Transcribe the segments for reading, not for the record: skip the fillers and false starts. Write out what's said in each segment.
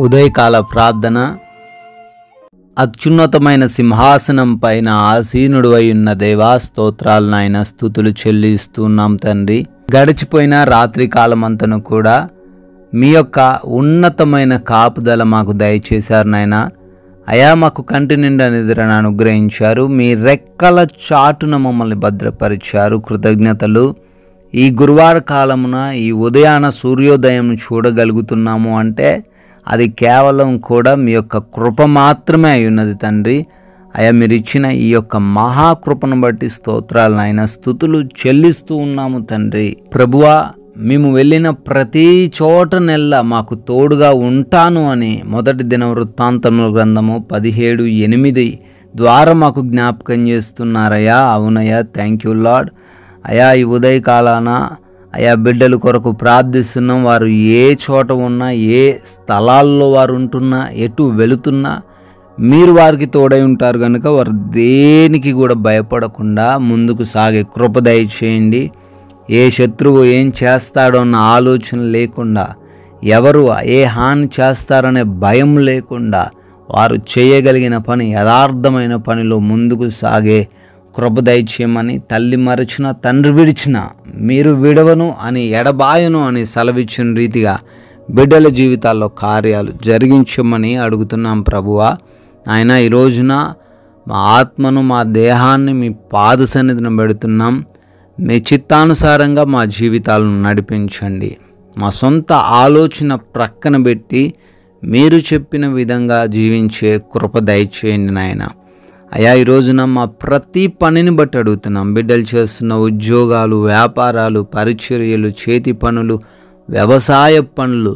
ఉదయకాల ప్రార్థన. అత్యున్నతమైన సింహాసనం పైన ఆసీనుడు అయ్యున్న దేవా, స్తోత్రాలు నాయన, స్తుతులు చెల్లిస్తున్నాం తండ్రి. గడిచిపోయిన రాత్రి కాలమంతను కూడా మీ యొక్క ఉన్నతమైన కాపుదల మాకు దయచేశారు నాయన. అయా, మాకు కంటి నిండా నిద్రను అనుగ్రహించారు. మీ రెక్కల చాటున మమ్మల్ని భద్రపరిచారు. కృతజ్ఞతలు. ఈ గురువార కాలమున ఈ ఉదయాన సూర్యోదయం చూడగలుగుతున్నాము అంటే అది కేవలం కూడా మీ యొక్క కృప మాత్రమే అయి ఉన్నది తండ్రి. అయా, మీరు ఇచ్చిన ఈ యొక్క మహాకృపను బట్టి స్తోత్రాలు నాయన, స్తుతులు చెల్లిస్తూ ఉన్నాము తండ్రి. ప్రభువా, మేము వెళ్ళిన ప్రతి చోట నెల్ల మాకు తోడుగా ఉంటాను అని మొదటి దినవృత్తాంతముల గ్రంథము 17:8 ద్వారా మాకు జ్ఞాపకం చేస్తున్నారయ్యా. అవునయ్యా, థ్యాంక్ యూ లార్డ్. అయా, ఈ ఉదయకాలాన అయా బిడ్డల కొరకు ప్రార్థిస్తున్నాం. వారు ఏ చోట ఉన్నా, ఏ స్థలాల్లో వారు ఉంటున్నా, ఎటు వెళుతున్నా మీరు వారికి తోడై ఉంటారు కనుక వారు దేనికి కూడా భయపడకుండా ముందుకు సాగే కృప దయచేయండి. ఏ శత్రువు ఏం చేస్తాడో అన్న ఆలోచన లేకుండా, ఎవరు ఏ హాని చేస్తారనే భయం లేకుండా వారు చేయగలిగిన పని, యథార్థమైన పనిలో ముందుకు సాగే కృప దయచేయమని, తల్లి మరచిన తండ్రి విడిచిన మీరు విడవను అని ఎడబాయను అని సెలవిచ్చిన రీతిగా బిడ్డల జీవితాల్లో కార్యాలు జరిగించమని అడుగుతున్నాం ప్రభువా. ఆయన, ఈ రోజున మా ఆత్మను, మా దేహాన్ని మీ పాద సన్నిధిని పెడుతున్నాం. మీ చిత్తానుసారంగా మా జీవితాలను నడిపించండి. మా సొంత ఆలోచన ప్రక్కన పెట్టి మీరు చెప్పిన విధంగా జీవించే కృప దయచేయండి నాయన. అయా, ఈ రోజున మా ప్రతి పనిని బట్టి అడుగుతున్నాం. బిడ్డలు చేస్తున్న ఉద్యోగాలు, వ్యాపారాలు, పరిచర్యలు, చేతి పనులు, వ్యవసాయ పనులు,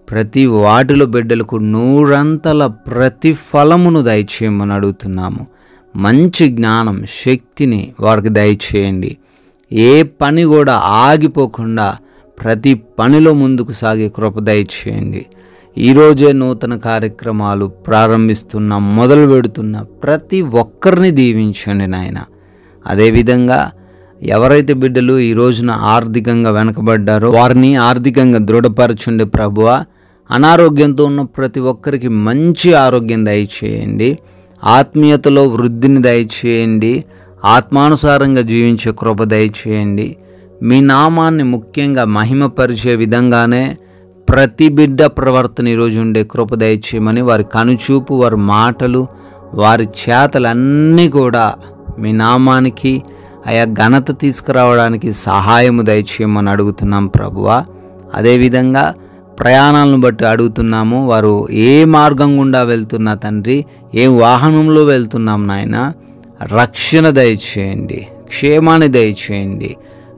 ప్రతి వాటిలో బిడ్డలకు 100 ప్రతిఫలమును దయచేయమని అడుగుతున్నాము. మంచి జ్ఞానం, శక్తిని వారికి దయచేయండి. ఏ పని కూడా ఆగిపోకుండా ప్రతి పనిలో ముందుకు సాగే కృప దయచేయండి. ఈరోజే నూతన కార్యక్రమాలు ప్రారంభిస్తున్న, మొదలు పెడుతున్న ప్రతి ఒక్కరిని దీవించండి నాయన. అదేవిధంగా ఎవరైతే బిడ్డలు ఈ రోజున ఆర్థికంగా వెనకబడ్డారో వారిని ఆర్థికంగా దృఢపరచండి ప్రభువా. అనారోగ్యంతో ఉన్న ప్రతి ఒక్కరికి మంచి ఆరోగ్యం దయచేయండి. ఆత్మీయతలో వృద్ధిని దయచేయండి. ఆత్మానుసారంగా జీవించే కృప దయచేయండి. మీ నామాన్ని ముఖ్యంగా మహిమపరిచే విధంగానే ప్రతి బిడ్డ ప్రవర్తన ఈరోజు ఉండే కృప దయచేయమని, వారి కనుచూపు, వారి మాటలు, వారి చేతలన్నీ కూడా మీ నామానికి ఆయా ఘనత తీసుకురావడానికి సహాయము దయచేయమని అడుగుతున్నాం ప్రభువా. అదేవిధంగా ప్రయాణాలను బట్టి అడుగుతున్నాము. వారు ఏ మార్గం గుండా వెళ్తున్నా తండ్రి, ఏ వాహనంలో వెళ్తున్నాం నాయన, రక్షణ దయచేయండి, క్షేమాన్ని దయచేయండి.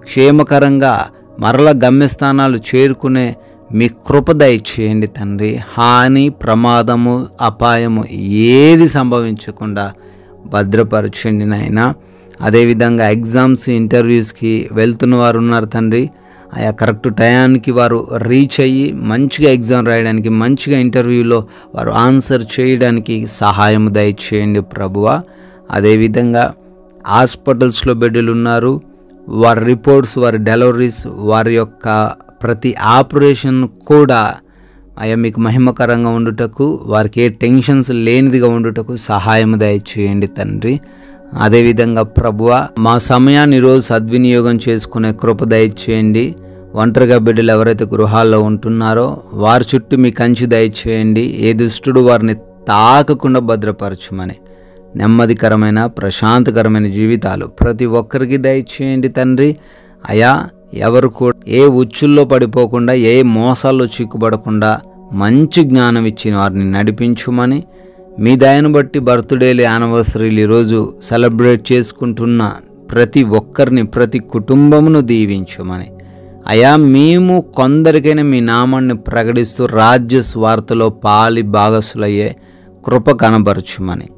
క్షేమకరంగా మరల గమ్యస్థానాలు చేరుకునే మీ కృప దయచేయండి తండ్రి. హాని, ప్రమాదము, అపాయము ఏది సంభవించకుండా భద్రపరచండి నాయన. అదేవిధంగా ఎగ్జామ్స్, ఇంటర్వ్యూస్కి వెళ్తున్న వారు ఉన్నారు తండ్రి. ఆయా కరెక్ట్ టయానికి వారు రీచ్ అయ్యి మంచిగా ఎగ్జామ్ రాయడానికి, మంచిగా ఇంటర్వ్యూలో వారు ఆన్సర్ చేయడానికి సహాయం దయచేయండి ప్రభువా. అదేవిధంగా హాస్పిటల్స్లో బిడ్డలు ఉన్నారు. వారి రిపోర్ట్స్, వారి డెలివరీస్, వారి యొక్క ప్రతి ఆపరేషన్ కూడా అయ్యా మీకు మహిమకరంగా ఉండుటకు, వారికి ఏ టెన్షన్స్ లేనిదిగా ఉండుటకు సహాయం దయచేయండి తండ్రి. అదేవిధంగా ప్రభువా, మా సమయాన్ని ఈరోజు సద్వినియోగం చేసుకునే కృప దయచేయండి. ఒంటరిగా బిడ్డలు ఎవరైతే గృహాల్లో ఉంటున్నారో వారి చుట్టూ మీ కంచి దయచేయండి. ఏ దుష్టుడు వారిని తాకకుండా భద్రపరచమని, నెమ్మదికరమైన, ప్రశాంతకరమైన జీవితాలు ప్రతి ఒక్కరికి దయచేయండి తండ్రి. అయా, ఎవరు కూడా ఏ ఉచ్చుల్లో పడిపోకుండా, ఏ మోసాల్లో చిక్కుపడకుండా మంచి జ్ఞానం ఇచ్చిన వారిని నడిపించుమని, మీ దయను బట్టి బర్త్డేలు, యానివర్సరీలు ఈరోజు సెలబ్రేట్ చేసుకుంటున్న ప్రతి ఒక్కరిని, ప్రతి కుటుంబమును దీవించమని, అయా మేము కొందరికైనా మీ నామాన్ని ప్రకటిస్తూ రాజ్య స్వార్థలో పాలి భాగస్సులయ్యే కృప కనబరచుమని,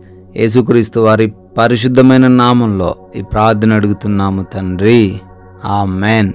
యేసుక్రీస్తు వారి పరిశుద్ధమైన నామంలో ఈ ప్రార్థన అడుగుతున్నాము తండ్రి. ఆమెన్.